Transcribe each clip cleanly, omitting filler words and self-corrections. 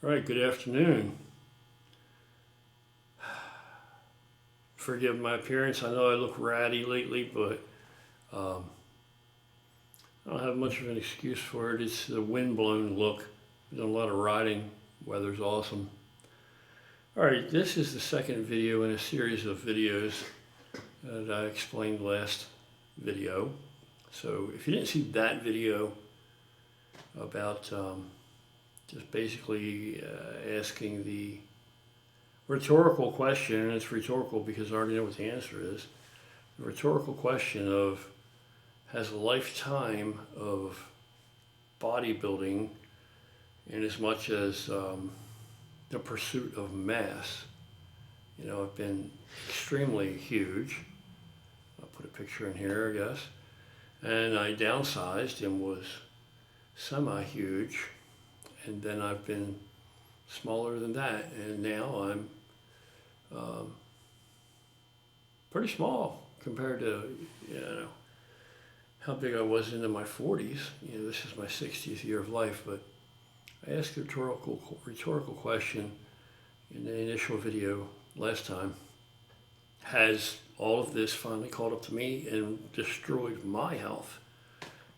All right, good afternoon. Forgive my appearance. I know I look ratty lately, but um, I don't have much of an excuse for it. It's the windblown look. I've done a lot of riding. Weather's awesome. All right, this is the second video in a series of videos that I explained last video. So if you didn't see that video about just basically asking the rhetorical question, and it's rhetorical because I already know what the answer is, the rhetorical question of, has a lifetime of bodybuilding in as much as the pursuit of mass, I've been extremely huge. I'll put a picture in here, I guess. And I downsized and was semi-huge, and then I've been smaller than that, and now I'm pretty small compared to how big I was into my 40s. This is my 60th year of life, but I asked a rhetorical question in the initial video last time. Has all of this finally caught up to me and destroyed my health?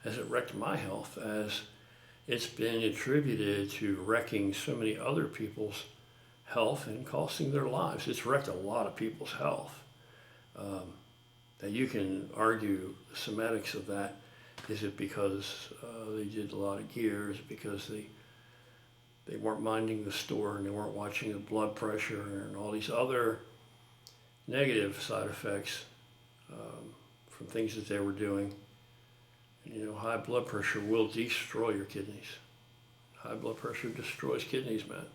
Has it wrecked my health as it's been attributed to wrecking so many other people's health and costing their lives? It's wrecked a lot of people's health. That you can argue the semantics of that. Is it because they did a lot of gear? Is it because they weren't minding the store and they weren't watching the blood pressure and all these other negative side effects from things that they were doing? High blood pressure will destroy your kidneys. High blood pressure destroys kidneys, man.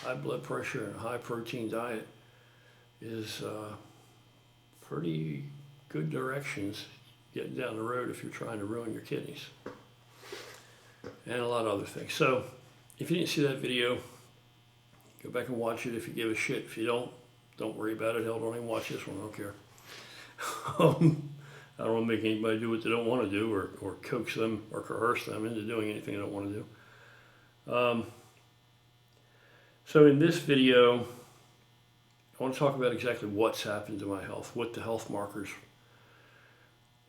High blood pressure and a high protein diet is pretty good directions getting down the road if you're trying to ruin your kidneys. And a lot of other things. So if you didn't see that video, go back and watch it if you give a shit. If you don't worry about it. Hell, don't even watch this one. I don't care. I don't want to make anybody do what they don't want to do or coax them or coerce them into doing anything they don't want to do. So in this video, I want to talk about exactly what's happened to my health, what the health markers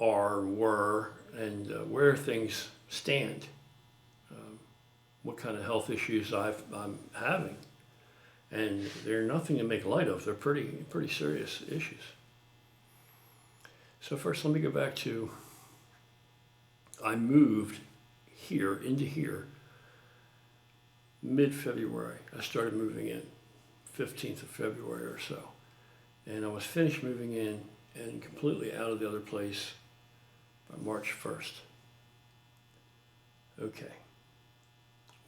are, were, and where things stand. What kind of health issues I'm having. And they're nothing to make light of. They're pretty serious issues. So first, let me go back to, I moved into here, mid-February. I started moving in, 15th of February or so. And I was finished moving in and completely out of the other place by March 1st. Okay.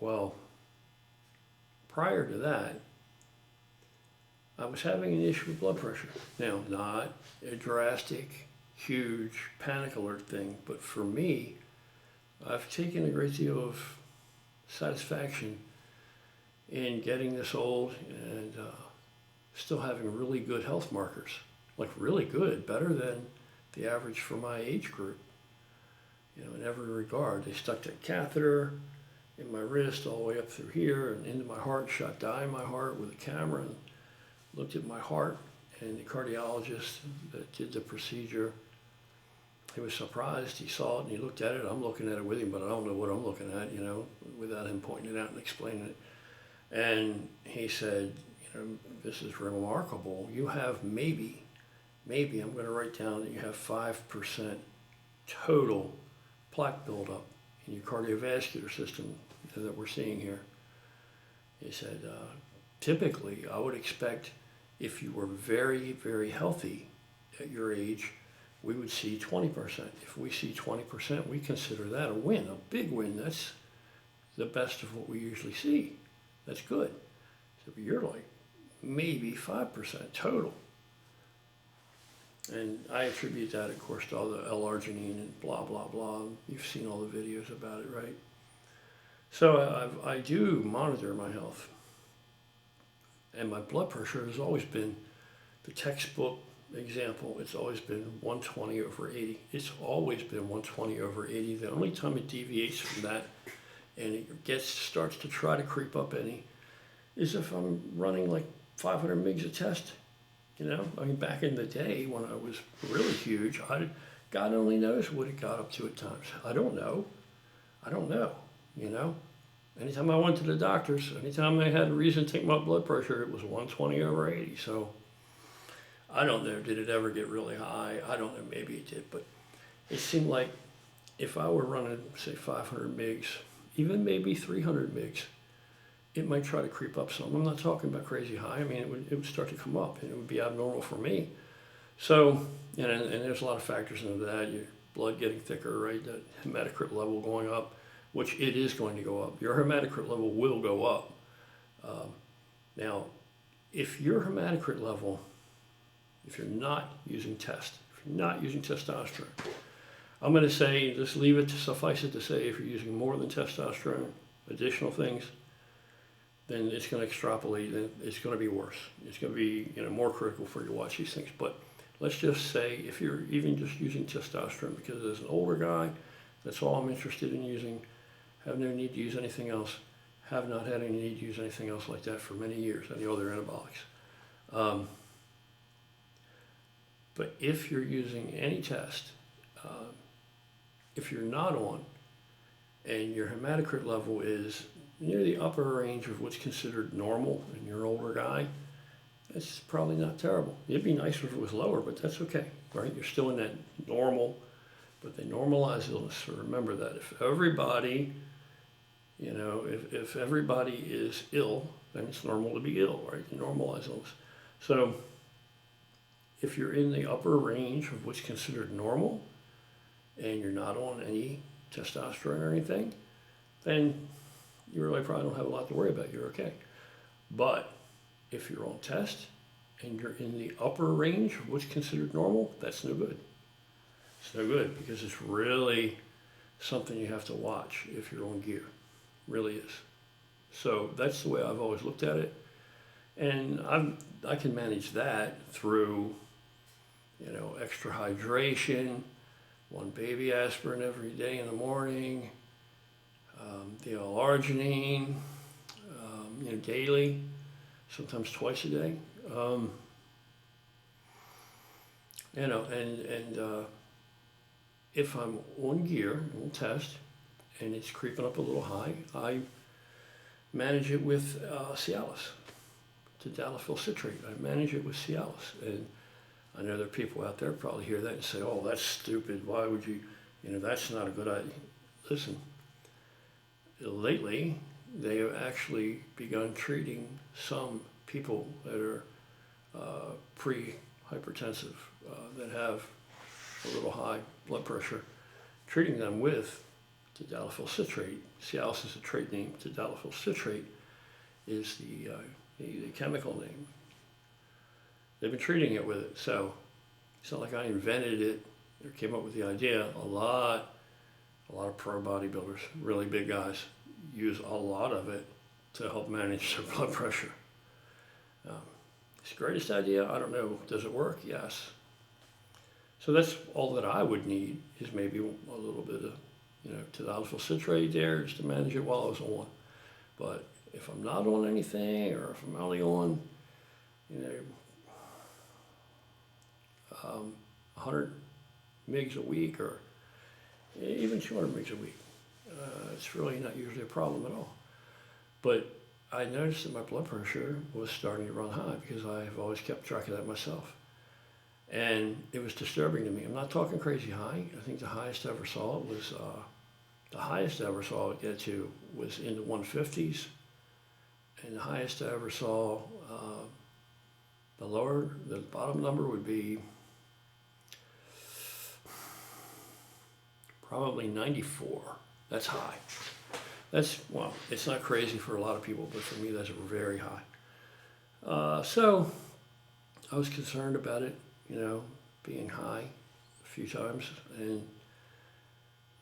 Well, prior to that, I was having an issue with blood pressure. Now, not a drastic, huge panic alert thing, but for me, I've taken a great deal of satisfaction in getting this old and still having really good health markers. Like really good, better than the average for my age group. In every regard. They stuck that catheter in my wrist all the way up through here and into my heart, shot dye in my heart with a camera and looked at my heart, and the cardiologist that did the procedure, he was surprised. He saw it and he looked at it. I'm looking at it with him, but I don't know what I'm looking at, without him pointing it out and explaining it. And he said, this is remarkable. You have maybe I'm going to write down that you have 5% total plaque buildup in your cardiovascular system that we're seeing here. He said, typically I would expect if you were very, very healthy at your age, we would see 20%. If we see 20%, we consider that a win, a big win. That's the best of what we usually see. That's good. So you're like maybe 5% total. And I attribute that, of course, to all the L-arginine and blah, blah, blah. You've seen all the videos about it, right? So I do monitor my health. And my blood pressure has always been the textbook example. It's always been 120 over 80. It's always been 120 over 80. The only time it deviates from that and it starts to try to creep up any is if I'm running like 500 mgs a test. You know, I mean, back in the day when I was really huge, God only knows what it got up to at times. I don't know. You know. Anytime I went to the doctors, anytime I had a reason to take my blood pressure, it was 120/80. So I don't know, did it ever get really high? I don't know, maybe it did. But it seemed like if I were running, say, 500 mgs, even maybe 300 mgs, it might try to creep up some. I'm not talking about crazy high. I mean, it would start to come up, and it would be abnormal for me. So, and there's a lot of factors into that. Your blood getting thicker, right? That hematocrit level going up, which it is going to go up. Your hematocrit level will go up. Now, if your hematocrit level, if you're not using test, if you're not using testosterone, I'm going to say, just leave it to suffice it to say, if you're using more than testosterone, additional things, then it's going to extrapolate, and it's going to be worse. It's going to be, you know, more critical for you to watch these things. But let's just say if you're even just using testosterone, because as an older guy, that's all I'm interested in using, have no need to use anything else, have not had any need to use anything else like that for many years, any other anabolics. But if you're using any test, if you're not on, and your hematocrit level is near the upper range of what's considered normal in your older guy, that's probably not terrible. It'd be nicer if it was lower, but that's okay, right? You're still in that normal, but they normalize illness. So remember that if everybody, you know, if everybody is ill, then it's normal to be ill, right? You normalize illness. So if you're in the upper range of what's considered normal, and you're not on any testosterone or anything, then you really probably don't have a lot to worry about. You're okay. But if you're on test and you're in the upper range of what's considered normal, that's no good. It's no good because it's really something you have to watch if you're on gear. Really is. So that's the way I've always looked at it. And I can manage that through, you know, extra hydration, one baby aspirin every day in the morning, the L-arginine, you know, daily, sometimes twice a day. You know, and if I'm on gear, on test, and it's creeping up a little high, I manage it with Cialis, tadalafil citrate. I manage it with Cialis, and I know there are people out there probably hear that and say, "Oh, that's stupid. Why would you? You know, that's not a good idea." Listen, lately they have actually begun treating some people that are pre-hypertensive, that have a little high blood pressure, treating them with tadalafil citrate. Cialis is a trade name. Tadalafil citrate is the chemical name. They've been treating it with it, so it's not like I invented it or came up with the idea. A lot of pro bodybuilders, really big guys, use a lot of it to help manage their blood pressure. It's the greatest idea. I don't know. Does it work? Yes. So that's all that I would need is maybe a little bit of, you know, tadalafil citrate there just to manage it while I was on. But if I'm not on anything, or if I'm only on, you know, 100 mgs a week, or even 200 mgs a week, it's really not usually a problem at all. But I noticed that my blood pressure was starting to run high because I've always kept track of that myself. And it was disturbing to me. I'm not talking crazy high. I think the highest I ever saw it was, get to was in the 150s. And the highest I ever saw, the bottom number would be probably 94. That's high. Well, it's not crazy for a lot of people, but for me, that's very high. So I was concerned about it, you know, being high a few times, and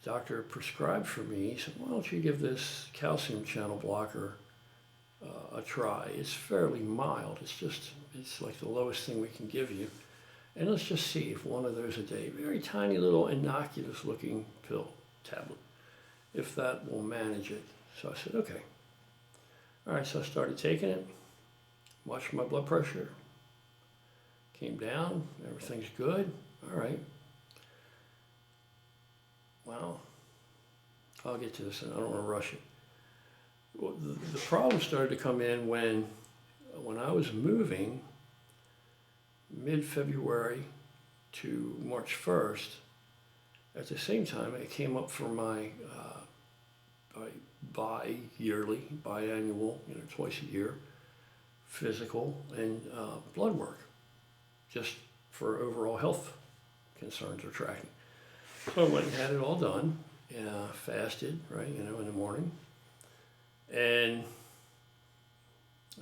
the doctor prescribed for me. He said, "Why don't you give this calcium channel blocker a try? It's fairly mild. It's like the lowest thing we can give you. And let's just see if one of those a day, very tiny little innocuous looking pill tablet, if that will manage it." So I said, okay. All right, so I started taking it, watched my blood pressure, came down, everything's good. All right. Well, I'll get to this, and I don't want to rush it. Well, the problem started to come in when I was moving mid-February to March 1st. At the same time, it came up for my biannual, twice a year, physical and blood work, just for overall health concerns or tracking. So I went and had it all done, fasted, right, in the morning. And,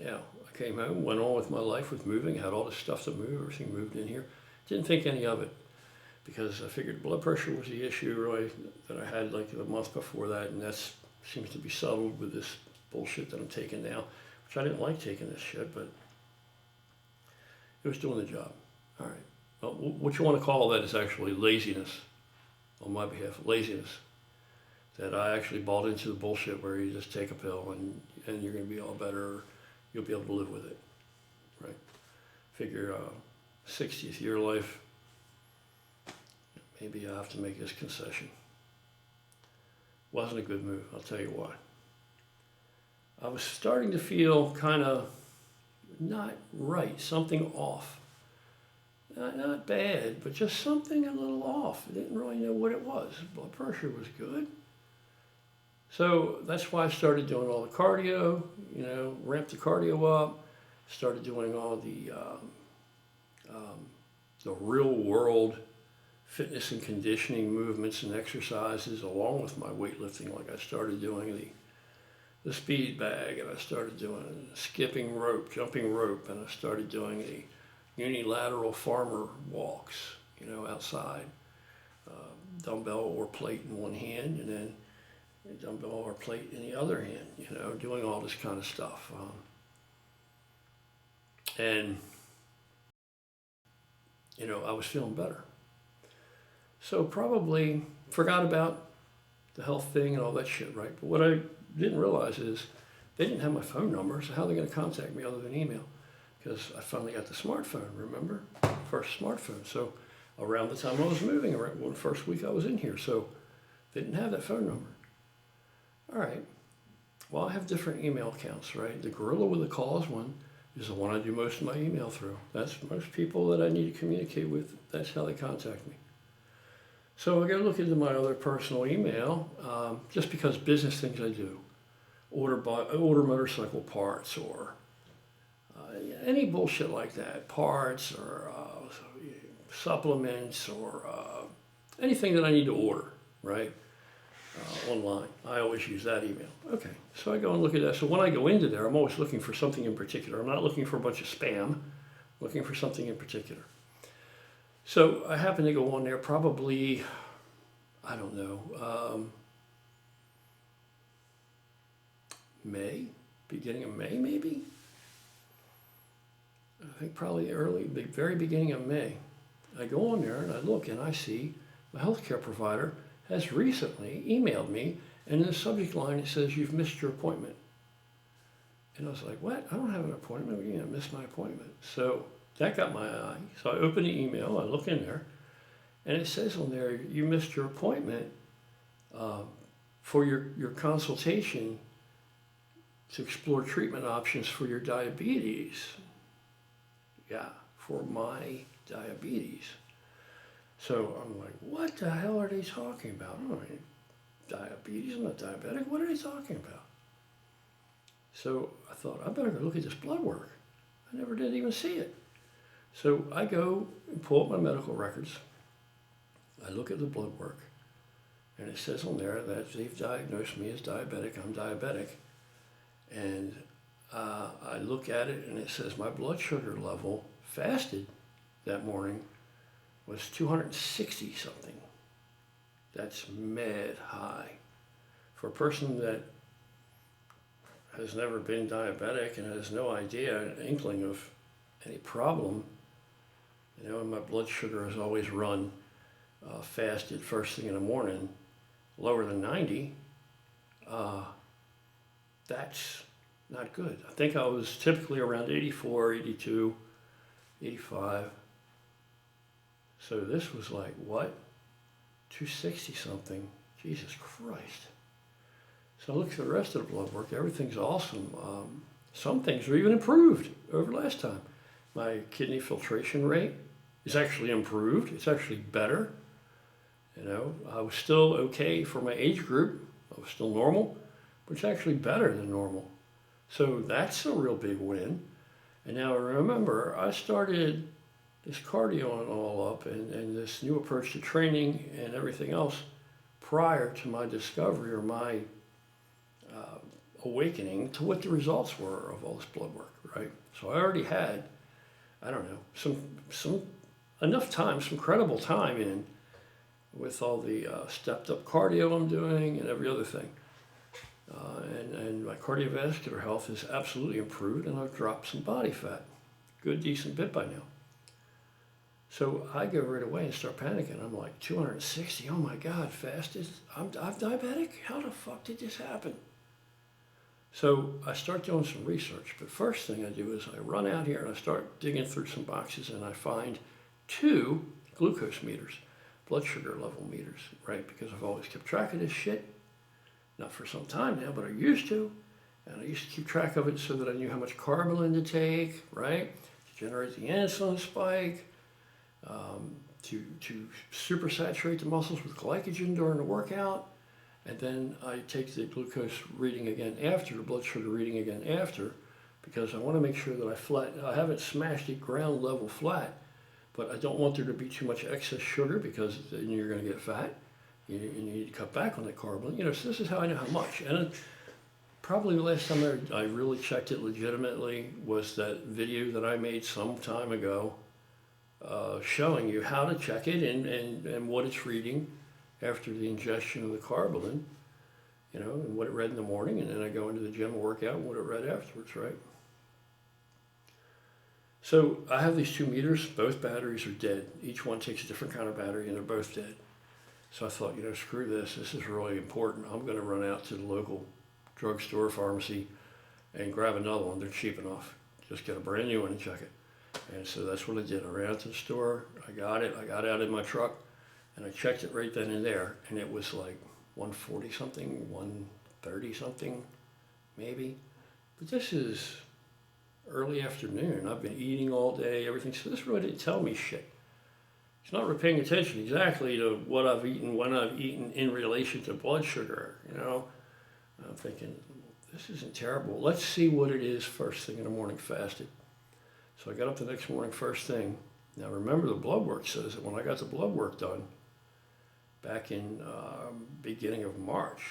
I came home, went on with my life with moving, had all this stuff to move, everything moved in here. Didn't think any of it because I figured blood pressure was the issue really that I had like the month before that, and that seems to be settled with this bullshit that I'm taking now, which I didn't like taking this shit, but it was doing the job. All right. Well, what you want to call that is actually laziness on my behalf, laziness. That I actually bought into the bullshit where you just take a pill and you're going to be all better, or you'll be able to live with it, right? Figure 60th year life, maybe I have to make this concession. Wasn't a good move, I'll tell you why. I was starting to feel kind of not right, something off. Not bad, but just something a little off. I didn't really know what it was. Blood pressure was good. So that's why I started doing all the cardio, ramped the cardio up, started doing all the real world fitness and conditioning movements and exercises along with my weightlifting. Like I started doing the speed bag, and I started doing skipping rope, jumping rope, and I started doing the unilateral farmer walks, outside, dumbbell or plate in one hand, and then a dumbbell or plate in the other hand, doing all this kind of stuff. And I was feeling better. So probably forgot about the health thing and all that shit, right? But what I didn't realize is they didn't have my phone number, so how are they going to contact me other than email? Because I finally got the smartphone, remember? First smartphone. So around the time I was moving, around the first week I was in here, so they didn't have that phone number. All right. Well, I have different email accounts, right? The Gorilla with a Cause one is the one I do most of my email through. That's most people that I need to communicate with. That's how they contact me. So I got to look into my other personal email, just because business things I do, order motorcycle parts or any bullshit like that, parts or supplements or anything that I need to order, right? Online. I always use that email. Okay, so I go and look at that. So when I go into there, I'm always looking for something in particular. I'm not looking for a bunch of spam. I'm looking for something in particular. So I happen to go on there probably, I don't know, May, beginning of May maybe? I think probably very beginning of May. I go on there and I look and I see my healthcare provider has recently emailed me, and in the subject line it says, "You've missed your appointment." And I was like, what? I don't have an appointment. What are you going to miss my appointment? So that got my eye. So I open the email, I look in there, and it says on there, "You missed your appointment for your consultation to explore treatment options for your diabetes." Yeah, for my diabetes. So I'm like, what the hell are they talking about? I'm like, diabetes? I'm not diabetic. What are they talking about? So I thought, I better go look at this blood work. I never did even see it. So I go and pull up my medical records. I look at the blood work, and it says on there that they've diagnosed me as diabetic. I'm diabetic. And I look at it, and it says my blood sugar level, fasted that morning, was 260 something. That's mad high. For a person that has never been diabetic and has no idea, an inkling of any problem, and my blood sugar has always run fasted first thing in the morning, lower than 90, that's not good. I think I was typically around 84, 82, 85. So this was like, what? 260 something. Jesus Christ. So I look at the rest of the blood work. Everything's awesome. Some things are even improved over last time. My kidney filtration rate is actually improved. It's actually better. You know, I was still okay for my age group. I was still normal, but it's actually better than normal. So that's a real big win. And now remember, I started this cardio and all up and this new approach to training and everything else prior to my discovery or my awakening to what the results were of all this blood work, right? So I already had, I don't know, some enough time, some credible time in with all the stepped up cardio I'm doing and every other thing. And my cardiovascular health has absolutely improved, and I've dropped some body fat. Good, decent bit by now. So I go right away and start panicking. I'm like, 260, oh my God, fasted? I'm diabetic? How the fuck did this happen? So I start doing some research, but first thing I do is I run out here and I start digging through some boxes and I find 2 glucose meters, blood sugar level meters, right? Because I've always kept track of this shit. Not for some time now, but I used to. And I used to keep track of it so that I knew how much carbolin to take, right? To generate the insulin spike, to supersaturate the muscles with glycogen during the workout. And then I take the glucose reading again after, the blood sugar reading again after, because I want to make sure that I haven't smashed it ground level flat, but I don't want there to be too much excess sugar because then you're going to get fat. You need to cut back on that carbolin. You know, so this is how I know how much. And probably the last time I really checked it legitimately was that video that I made some time ago showing you how to check it and what it's reading after the ingestion of the carbolin, you know, and what it read in the morning, and then I go into the gym and work out and what it read afterwards, right? So I have these 2 meters, both batteries are dead. Each one takes a different kind of battery and they're both dead. So I thought, you know, screw this is really important. I'm gonna run out to the local drugstore, pharmacy, and grab another one. They're cheap enough. Just get a brand new one and check it. And so that's what I did. I ran out to the store, I got it, I got out in my truck, and I checked it right then and there, and it was like 140 something, 130 something, maybe. But this is early afternoon. I've been eating all day, everything, so this really didn't tell me shit. It's not really paying attention exactly to what I've eaten, when I've eaten in relation to blood sugar, you know. I'm thinking, this isn't terrible. Let's see what it is first thing in the morning fasted. So I got up the next morning first thing. Now remember, the blood work says that when I got the blood work done back in beginning of March,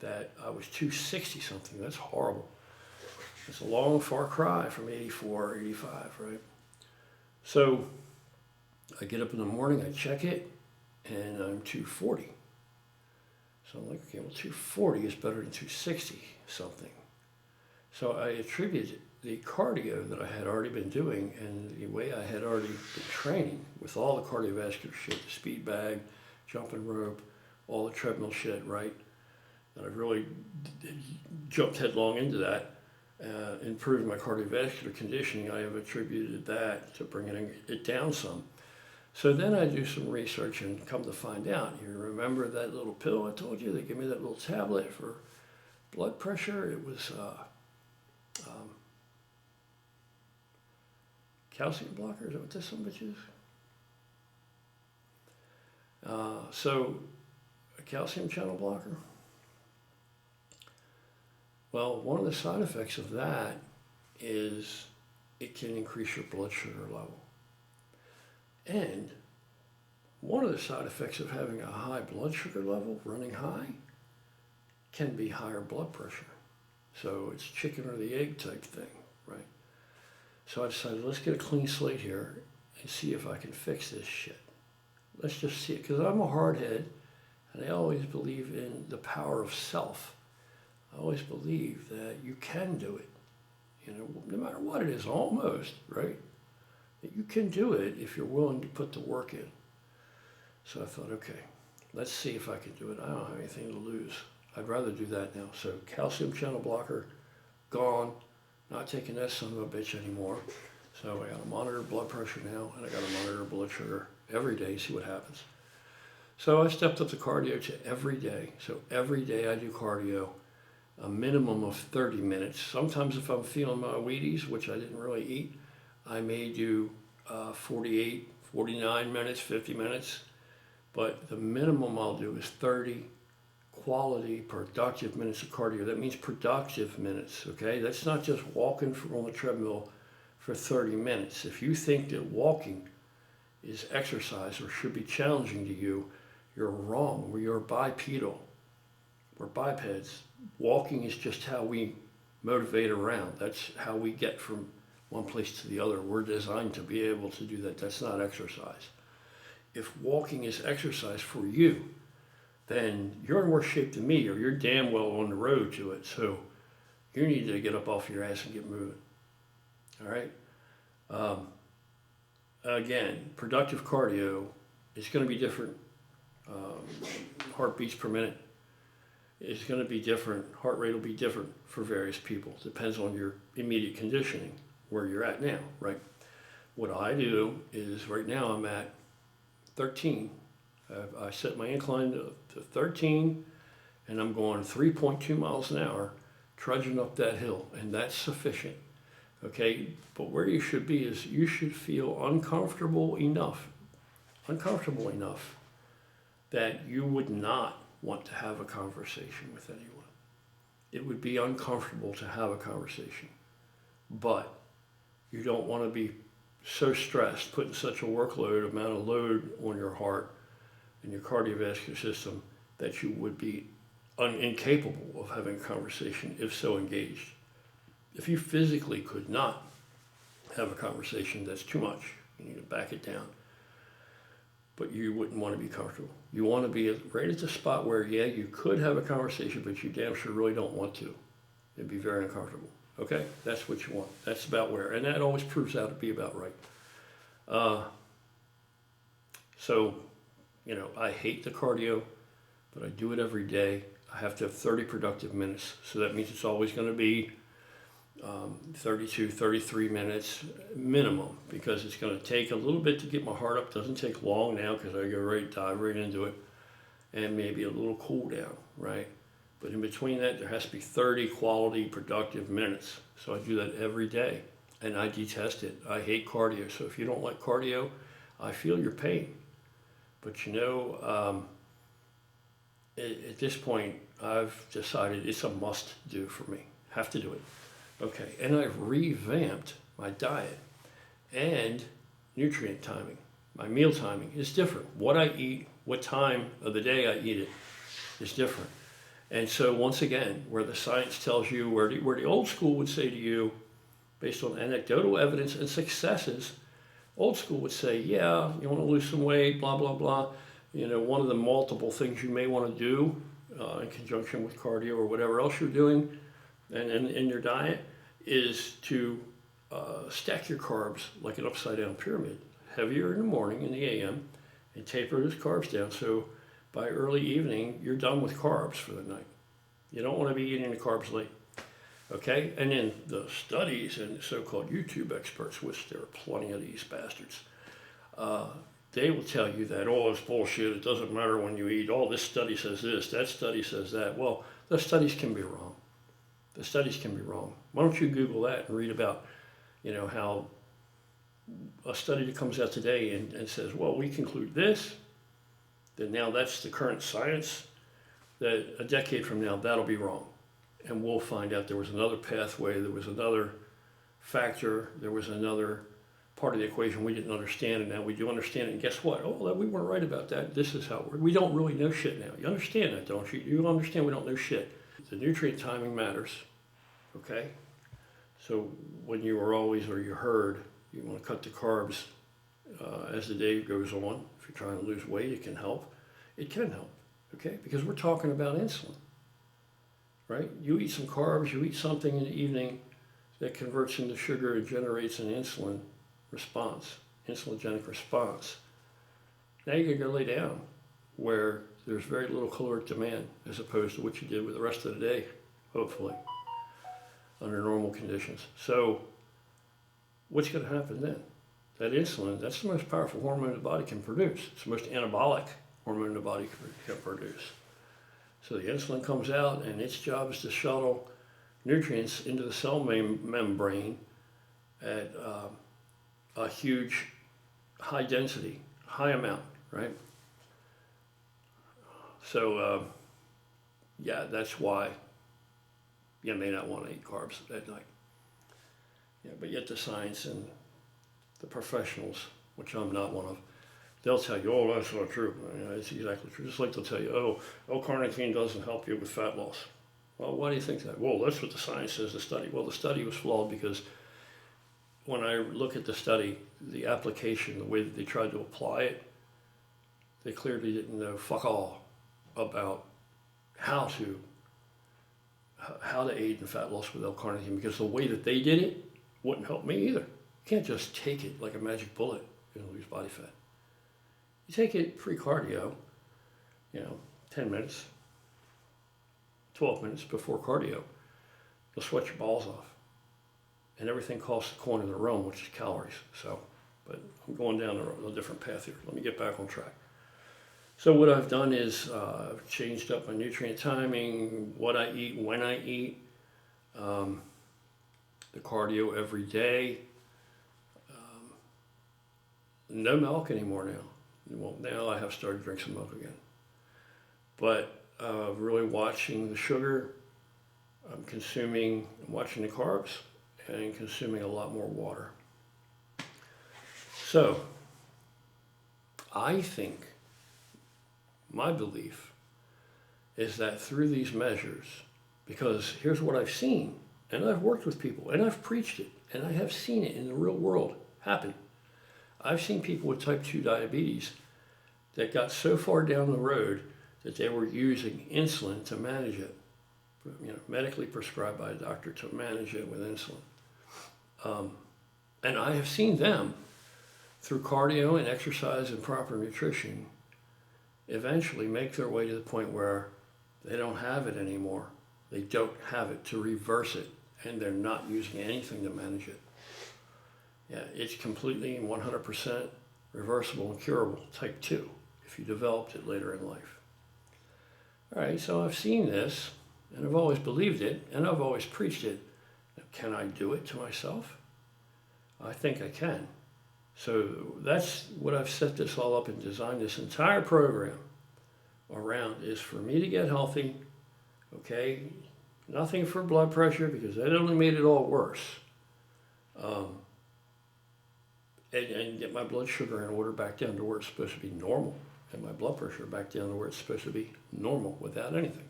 that I was 260 something. That's horrible. It's a long far cry from 84, 85, right? So I get up in the morning, I check it, and I'm 240. So I'm like, okay, well, 240 is better than 260 something. So I attributed the cardio that I had already been doing and the way I had already been training with all the cardiovascular shit, the speed bag, jumping rope, all the treadmill shit, right? And I really jumped headlong into that, improving my cardiovascular conditioning. I have attributed that to bringing it down some. So then I do some research and come to find out, you remember that little pill I told you? They gave me that little tablet for blood pressure. It was calcium blocker, is that what this son bitch is? So a calcium channel blocker. Well, one of the side effects of that is it can increase your blood sugar level. And one of the side effects of having a high blood sugar level, running high, can be higher blood pressure. So it's chicken or the egg type thing, right? So I decided, let's get a clean slate here and see if I can fix this shit. Let's just see it, because I'm a hardhead, and I always believe in the power of self. I always believe that you can do it, you know, no matter what it is, almost, right? That you can do it if you're willing to put the work in. So I thought, okay, let's see if I can do it. I don't have anything to lose. I'd rather do that now. So calcium channel blocker, gone. Not taking that son of a bitch anymore. So I got to monitor blood pressure now, and I got to monitor blood sugar every day, see what happens. So I stepped up the cardio to every day. So every day I do cardio, a minimum of 30 minutes. Sometimes if I'm feeling my Wheaties, which I didn't really eat, I may do 48, 49 minutes, 50 minutes. But the minimum I'll do is 30 quality, productive minutes of cardio. That means productive minutes, okay? That's not just walking on the treadmill for 30 minutes. If you think that walking is exercise or should be challenging to you, you're wrong. We are bipedal. We're bipeds. Walking is just how we motivate around. That's how we get from one place to the other. We're designed to be able to do that. That's not exercise. If walking is exercise for you, then you're in worse shape than me, or you're damn well on the road to it. So you need to get up off your ass and get moving. All right? Again, productive cardio is going to be different. Heartbeats per minute is going to be different. Heart rate will be different for various people. Depends on your immediate conditioning, where you're at now, right? What I do is right now I'm at 13. I set my incline to 13, and I'm going 3.2 miles an hour, trudging up that hill, and that's sufficient. Okay, but where you should be is you should feel uncomfortable enough that you would not want to have a conversation with anyone. It would be uncomfortable to have a conversation, but you don't want to be so stressed, putting such a amount of load on your heart and your cardiovascular system that you would be incapable of having a conversation if so engaged. If you physically could not have a conversation, that's too much. You need to back it down. But you wouldn't want to be comfortable. You want to be right at the spot where, yeah, you could have a conversation, but you damn sure really don't want to. It'd be very uncomfortable. Okay? That's what you want. That's about where. And that always proves out to be about right. So, I hate the cardio, but I do it every day. I have to have 30 productive minutes. So that means it's always going to be 32, 33 minutes minimum, because it's going to take a little bit to get my heart up. It doesn't take long now because I go dive right into it, and maybe a little cool down, right? But in between that, there has to be 30 quality productive minutes. So I do that every day, and I detest it. I hate cardio. So if you don't like cardio, I feel your pain. But at this point, I've decided it's a must do for me. Have to do it. Okay, and I've revamped my diet and nutrient timing. My meal timing is different. What I eat, what time of the day I eat it is different. And so once again, where the science tells you, where the old school would say to you, based on anecdotal evidence and successes, old school would say, yeah, you want to lose some weight, blah, blah, blah. One of the multiple things you may want to do in conjunction with cardio or whatever else you're doing and in your diet is to stack your carbs like an upside down pyramid. Heavier in the morning in the AM and taper those carbs down. So by early evening, you're done with carbs for the night. You don't want to be eating the carbs late. Okay? And then the studies and the so-called YouTube experts, which there are plenty of these bastards, they will tell you that, oh, it's bullshit, it doesn't matter when you eat, oh, this study says this, that study says that. Well, the studies can be wrong. The studies can be wrong. Why don't you Google that and read about, how a study that comes out today and says, well, we conclude this, that now that's the current science, that a decade from now, that'll be wrong. And we'll find out there was another pathway, there was another factor, there was another part of the equation we didn't understand, and now we do understand it. And guess what? Oh, we weren't right about that. This is how we don't really know shit now. You understand that, don't you? You understand we don't know shit. The nutrient timing matters, okay? So when you are always, or you heard, you want to cut the carbs as the day goes on. If you're trying to lose weight, it can help. It can help, okay? Because we're talking about insulin, right? You eat some carbs, you eat something in the evening that converts into sugar and generates an insulin response, insulinogenic response. Now you can go lay down where there's very little caloric demand as opposed to what you did with the rest of the day, hopefully. under normal conditions. So what's going to happen then? That insulin, that's the most powerful hormone the body can produce. It's the most anabolic hormone the body can produce. So the insulin comes out, and its job is to shuttle nutrients into the cell membrane at a huge, high density, high amount, right? So, yeah, that's why you may not want to eat carbs at night. Yeah, but yet the science and the professionals, which I'm not one of, they'll tell you, oh, that's not true. It's exactly true. Just like they'll tell you, oh, L-carnitine doesn't help you with fat loss. Well, why do you think that? Well, that's what the science says, the study. Well, the study was flawed because when I look at the study, the application, the way that they tried to apply it, they clearly didn't know fuck all about how to aid in fat loss with L-carnitine, because the way that they did it wouldn't help me either. You can't just take it like a magic bullet and lose body fat. You take it pre-cardio, 10 minutes, 12 minutes before cardio, you'll sweat your balls off. And everything costs a coin in the realm, which is calories. So, but I'm going down a different path here. Let me get back on track. So what I've done is I've changed up my nutrient timing, what I eat, when I eat, the cardio every day. No milk anymore now. Well, now I have started drinking some milk again. But really watching the sugar, I'm watching the carbs, and consuming a lot more water. So, I think, my belief is that through these measures, because here's what I've seen, and I've worked with people, and I've preached it, and I have seen it in the real world happen. I've seen people with type 2 diabetes that got so far down the road that they were using insulin to manage it, medically prescribed by a doctor to manage it with insulin. And I have seen them, through cardio and exercise and proper nutrition, eventually make their way to the point where they don't have it anymore. They don't have it to reverse it, and they're not using anything to manage it. Yeah, it's completely and 100% reversible and curable, type 2, if you developed it later in life. All right, so I've seen this, and I've always believed it, and I've always preached it. Now, can I do it to myself? I think I can. So that's what I've set this all up and designed this entire program around, is for me to get healthy, okay? Nothing for blood pressure, because that only made it all worse. And get my blood sugar in order back down to where it's supposed to be normal, and my blood pressure back down to where it's supposed to be normal without anything.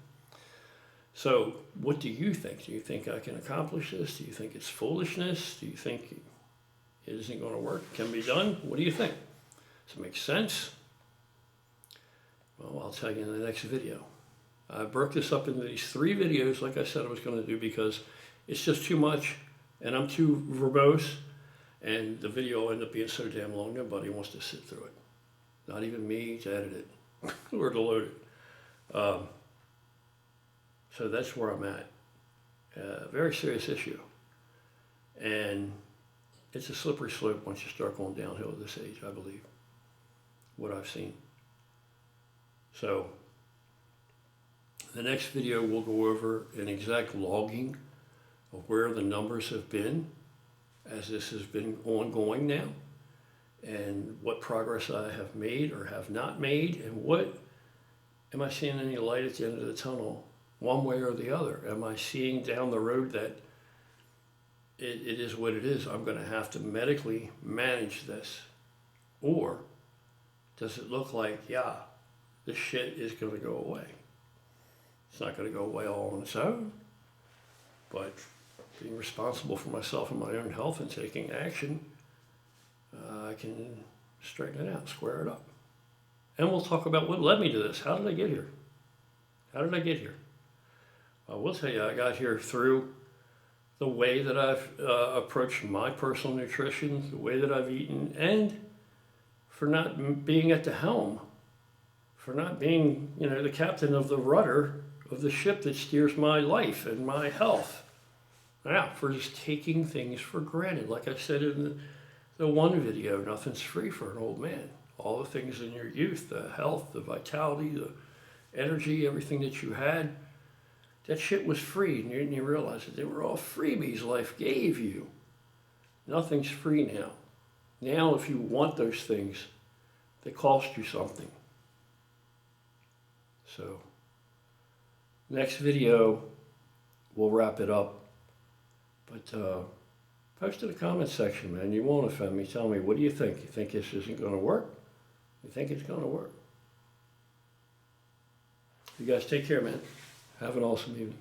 So what do you think? Do you think I can accomplish this? Do you think it's foolishness? Do you think it isn't going to work? It can be done? What do you think? Does it make sense? Well, I'll tell you in the next video. I broke this up into these 3 videos like I said I was going to do, because it's just too much and I'm too verbose, and the video will end up being so damn long nobody wants to sit through it. Not even me to edit it or to load it. So that's where I'm at. Very serious issue. And it's a slippery slope once you start going downhill at this age, I believe, what I've seen. So the next video we'll go over an exact logging of where the numbers have been as this has been ongoing now, and what progress I have made or have not made, and what am I seeing any light at the end of the tunnel, one way or the other? Am I seeing down the road that it is what it is? I'm going to have to medically manage this. Or does it look like, yeah, this shit is going to go away? It's not going to go away all on its own, but being responsible for myself and my own health and taking action, I can straighten it out, square it up. And we'll talk about what led me to this. How did I get here? How did I get here? I will tell you, I got here through the way that I've approached my personal nutrition, the way that I've eaten, and for not being at the helm, for not being, the captain of the rudder of the ship that steers my life and my health. Yeah, for just taking things for granted. Like I said in the one video, nothing's free for an old man. All the things in your youth, the health, the vitality, the energy, everything that you had, that shit was free. And you didn't even realize that they were all freebies life gave you. Nothing's free now. Now, if you want those things, they cost you something. So, next video, we'll wrap it up. But post in the comment section, man. You won't offend me. Tell me, what do you think? You think this isn't going to work? You think it's going to work? You guys take care, man. Have an awesome evening.